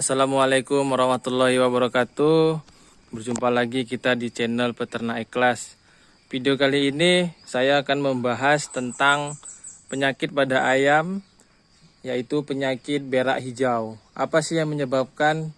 Assalamualaikum warahmatullahi wabarakatuh. Berjumpa lagi kita di channel Peternak Ikhlas. Video kali ini saya akan membahas tentang penyakit pada ayam, yaitu penyakit berak hijau. Apa sih yang menyebabkan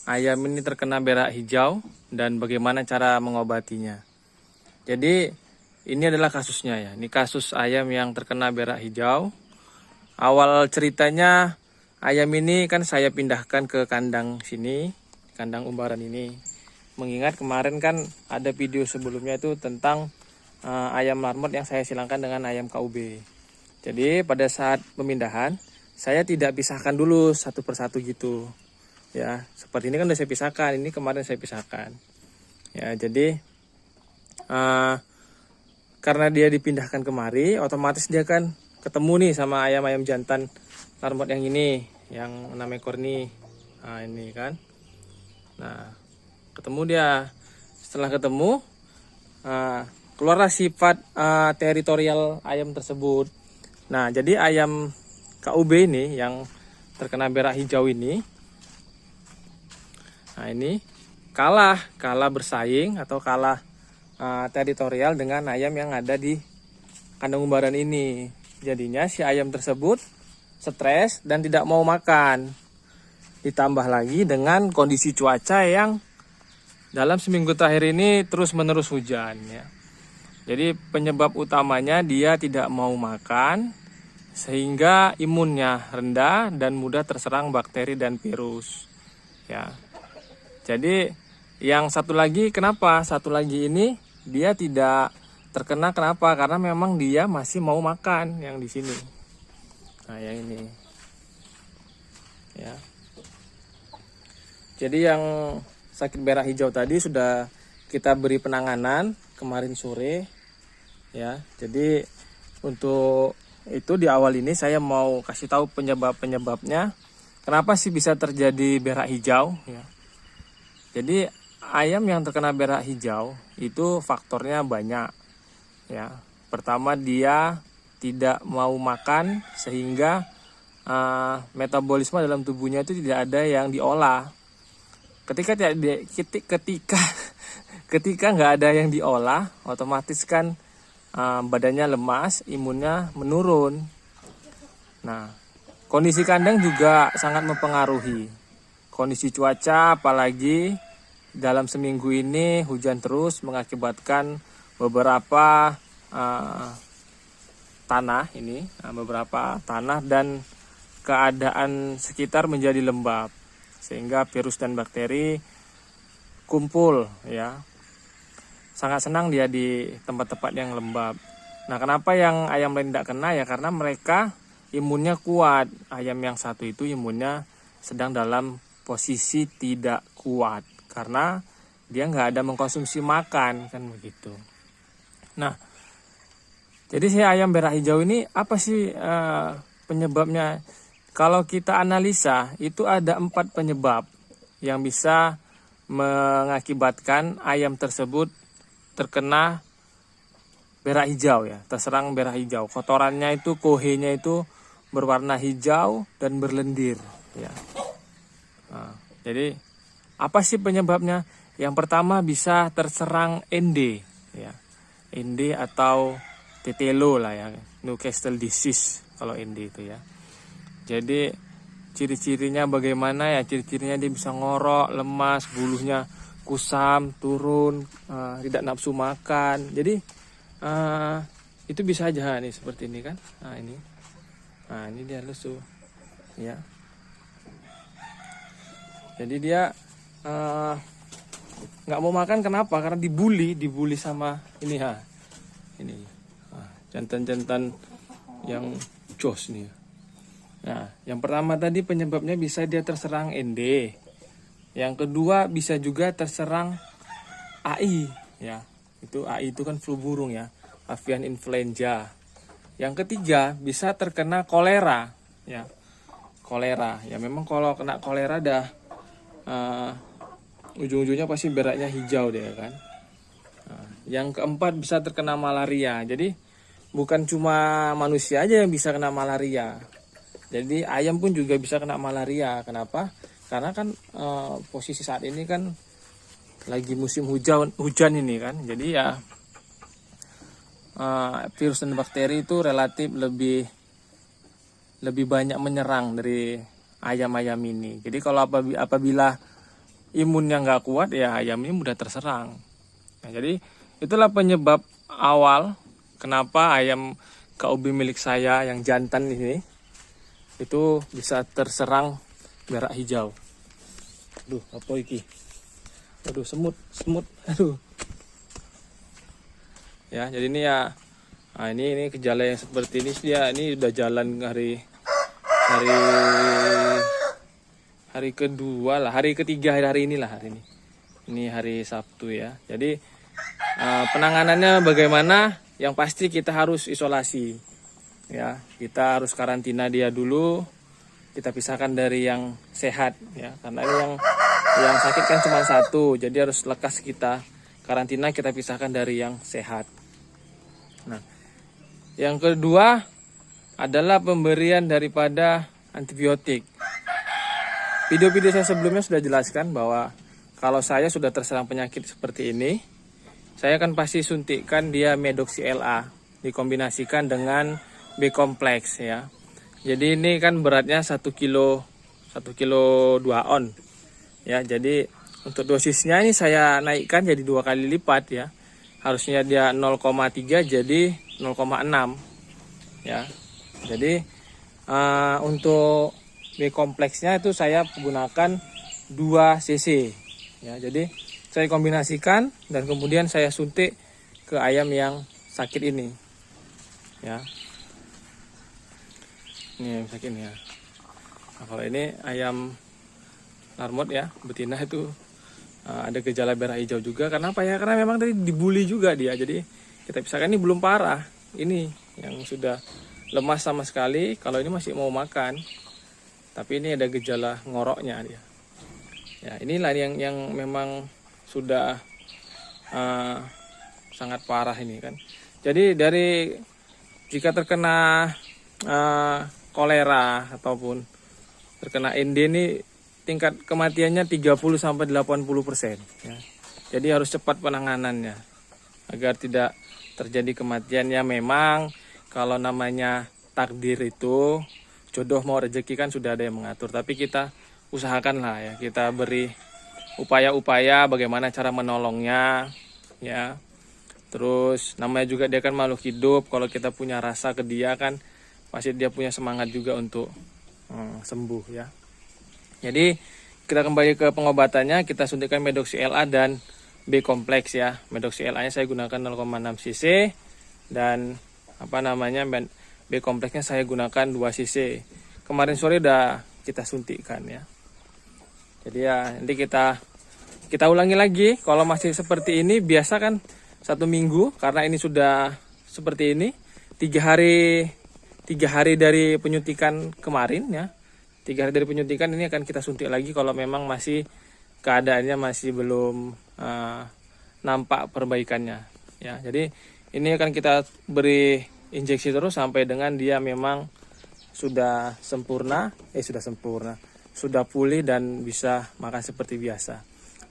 ayam ini terkena berak hijau dan bagaimana cara mengobatinya? Jadi ini adalah kasusnya ya. Ini kasus ayam yang terkena berak hijau. Awal ceritanya, ayam ini kan saya pindahkan ke kandang sini, kandang umbaran ini. Mengingat kemarin kan ada video sebelumnya itu tentang ayam marmot yang saya silangkan dengan ayam KUB. Jadi pada saat pemindahan, saya tidak pisahkan dulu satu persatu gitu. Ya, seperti ini kan udah saya pisahkan, ini kemarin saya pisahkan. Ya, jadi karena dia dipindahkan kemari, otomatis dia kan ketemu nih sama ayam-ayam jantan marmot yang ini, yang 6 ekor nih. Nah ini kan, nah ketemu dia. Setelah ketemu, keluarlah sifat teritorial ayam tersebut. Nah jadi ayam KUB ini yang terkena berak hijau ini, nah ini kalah bersaing atau kalah teritorial dengan ayam yang ada di kandang umbaran ini. Jadinya si ayam tersebut stres dan tidak mau makan. Ditambah lagi dengan kondisi cuaca yang dalam seminggu terakhir ini terus-menerus hujan ya. Jadi penyebab utamanya dia tidak mau makan sehingga imunnya rendah dan mudah terserang bakteri dan virus. Ya. Jadi yang satu lagi, kenapa satu lagi ini dia tidak terkena, kenapa? Karena memang dia masih mau makan yang di sini. Nah, yang ini. Ya. Jadi yang sakit berak hijau tadi sudah kita beri penanganan kemarin sore. Ya. Jadi untuk itu di awal ini saya mau kasih tahu penyebabnya. Kenapa sih bisa terjadi berak hijau ya. Jadi ayam yang terkena berak hijau itu faktornya banyak. Ya, pertama dia tidak mau makan sehingga metabolisme dalam tubuhnya itu tidak ada yang diolah. Ketika nggak ada yang diolah, otomatis kan badannya lemas, imunnya menurun. Nah, kondisi kandang juga sangat mempengaruhi. Kondisi cuaca, apalagi dalam seminggu ini hujan terus mengakibatkan beberapa beberapa tanah dan keadaan sekitar menjadi lembab sehingga virus dan bakteri kumpul ya. Sangat senang dia di tempat-tempat yang lembab. Nah, kenapa yang ayam lain tidak kena ya? Karena mereka imunnya kuat. Ayam yang satu itu imunnya sedang dalam posisi tidak kuat karena dia nggak ada mengkonsumsi makan kan begitu. Nah, jadi si ayam berak hijau ini apa sih penyebabnya? Kalau kita analisa itu ada 4 penyebab yang bisa mengakibatkan ayam tersebut terkena berak hijau ya, terserang berak hijau. Kotorannya itu, kohenya itu berwarna hijau dan berlendir ya. Nah, jadi apa sih penyebabnya? Yang pertama bisa terserang ND ya. ND atau tetelo lah ya, Newcastle disease kalau ND itu ya. Jadi ciri-cirinya bagaimana ya? Ciri-cirinya dia bisa ngorok, lemas, bulunya kusam, turun, tidak nafsu makan. Jadi itu bisa aja nih seperti ini kan. Nah ini dia lesu ya. Jadi dia nggak mau makan, kenapa? Karena dibully sama ini jantan-jantan yang jos nih. Nah yang pertama tadi penyebabnya bisa dia terserang ND. Yang kedua bisa juga terserang AI ya. Itu AI itu kan flu burung ya, avian influenza. Yang ketiga bisa terkena kolera ya. Kolera ya, memang kalau kena kolera dah ujung-ujungnya pasti beraknya hijau deh kan. Nah, yang keempat bisa terkena malaria. Jadi bukan cuma manusia aja yang bisa kena malaria. Jadi ayam pun juga bisa kena malaria. Kenapa? karena kan posisi saat ini kan lagi musim hujan ini kan, jadi ya virus dan bakteri itu relatif lebih banyak menyerang dari ayam-ayam ini. Jadi kalau apabila imunnya nggak kuat, ya ayam ini mudah terserang. Nah, jadi itulah penyebab awal kenapa ayam KUB milik saya yang jantan ini itu bisa terserang berak hijau. Aduh, apa iki? Aduh, semut. Aduh. Ya, jadi ini ya, nah ini gejala yang seperti ini ini udah jalan hari kedua lah, hari ketiga hari ini. Ini hari Sabtu ya. Jadi penanganannya bagaimana? Yang pasti kita harus isolasi ya, kita harus karantina dia dulu, kita pisahkan dari yang sehat ya, karena ini yang sakit kan cuma satu, jadi harus lekas kita karantina, kita pisahkan dari yang sehat. Nah, yang kedua adalah pemberian daripada antibiotik. Video-video saya sebelumnya sudah jelaskan bahwa kalau saya sudah terserang penyakit seperti ini, saya akan pasti suntikkan dia Medoxy LA dikombinasikan dengan B-kompleks ya. Jadi ini kan beratnya 1 kilo 2 on ya. Jadi untuk dosisnya ini saya naikkan jadi 2 kali lipat ya. Harusnya dia 0,3 jadi 0,6 ya. Jadi untuk B-kompleksnya itu saya gunakan 2 cc ya. Jadi saya kombinasikan dan kemudian saya suntik ke ayam yang sakit ini ya. Ini yang sakit ya. Nah, kalau ini ayam larmot ya, betina itu ada gejala berak hijau juga. Karena apa ya? Karena memang tadi dibully juga dia. Jadi kita pisahkan, ini belum parah. Ini yang sudah lemas sama sekali. Kalau ini masih mau makan, tapi ini ada gejala ngoroknya dia. Ya, inilah yang memang sudah sangat parah ini kan. Jadi jika terkena kolera ataupun terkena ND ini tingkat kematiannya 30-80% ya. Jadi harus cepat penanganannya agar tidak terjadi kematian. Ya memang kalau namanya takdir itu, jodoh mau rezeki kan sudah ada yang mengatur, tapi kita usahakan lah ya, kita beri upaya-upaya bagaimana cara menolongnya ya. Terus namanya juga dia kan makhluk hidup, kalau kita punya rasa ke dia kan pasti dia punya semangat juga untuk sembuh ya. Jadi kita kembali ke pengobatannya, kita suntikan Medoxy LA dan B-kompleks ya. Medoxy LA nya saya gunakan 0,6 cc dan B-kompleksnya saya gunakan 2 cc. Kemarin sore udah kita suntikkan ya. Jadi ya nanti kita ulangi lagi. Kalau masih seperti ini, biasa kan 1 minggu, karena ini sudah seperti ini 3 hari dari penyuntikan kemarin ya. 3 hari dari penyuntikan ini akan kita suntik lagi kalau memang masih keadaannya masih belum nampak perbaikannya ya. Jadi ini akan kita beri injeksi terus sampai dengan dia memang sudah sempurna, sudah pulih dan bisa makan seperti biasa.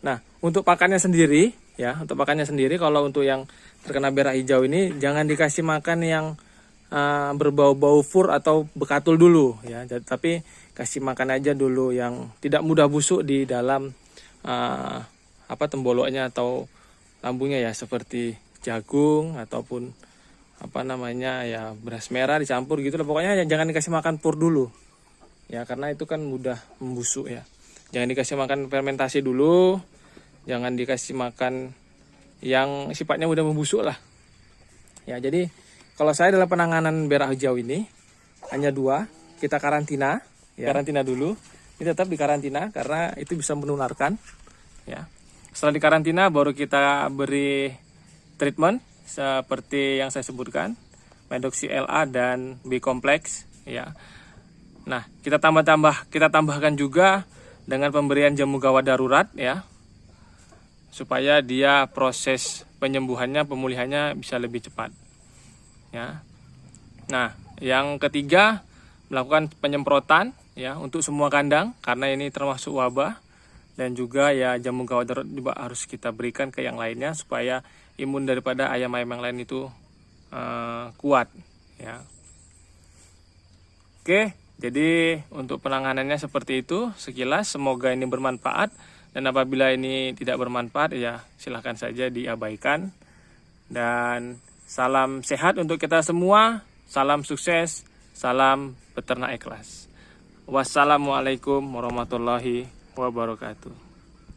Nah, untuk pakannya sendiri ya, kalau untuk yang terkena berak hijau ini jangan dikasih makan yang berbau-bau fur atau bekatul dulu ya, tapi kasih makan aja dulu yang tidak mudah busuk di dalam temboloknya atau lambungnya ya, seperti jagung ataupun ya beras merah dicampur gitu loh. Pokoknya jangan dikasih makan pur dulu ya, karena itu kan mudah membusuk ya. Jangan dikasih makan fermentasi dulu, jangan dikasih makan yang sifatnya mudah membusuk lah ya. Jadi kalau saya dalam penanganan berak hijau ini hanya 2, kita karantina ya. Karantina dulu, ini tetap di karantina karena itu bisa menularkan ya. Setelah dikarantina baru kita beri treatment seperti yang saya sebutkan, Medoxy LA dan B-kompleks ya. Nah, kita tambahkan juga dengan pemberian jamu gawat darurat ya, supaya dia proses penyembuhannya, pemulihannya bisa lebih cepat ya. Nah, yang ketiga, melakukan penyemprotan ya untuk semua kandang karena ini termasuk wabah. Dan juga ya jamu gawat darurat juga harus kita berikan ke yang lainnya supaya imun daripada ayam-ayam yang lain itu kuat ya. Oke, jadi untuk penanganannya seperti itu sekilas, semoga ini bermanfaat, dan apabila ini tidak bermanfaat ya silahkan saja diabaikan. Dan salam sehat untuk kita semua, salam sukses, salam peternak ikhlas. Wassalamualaikum warahmatullahi wabarakatuh.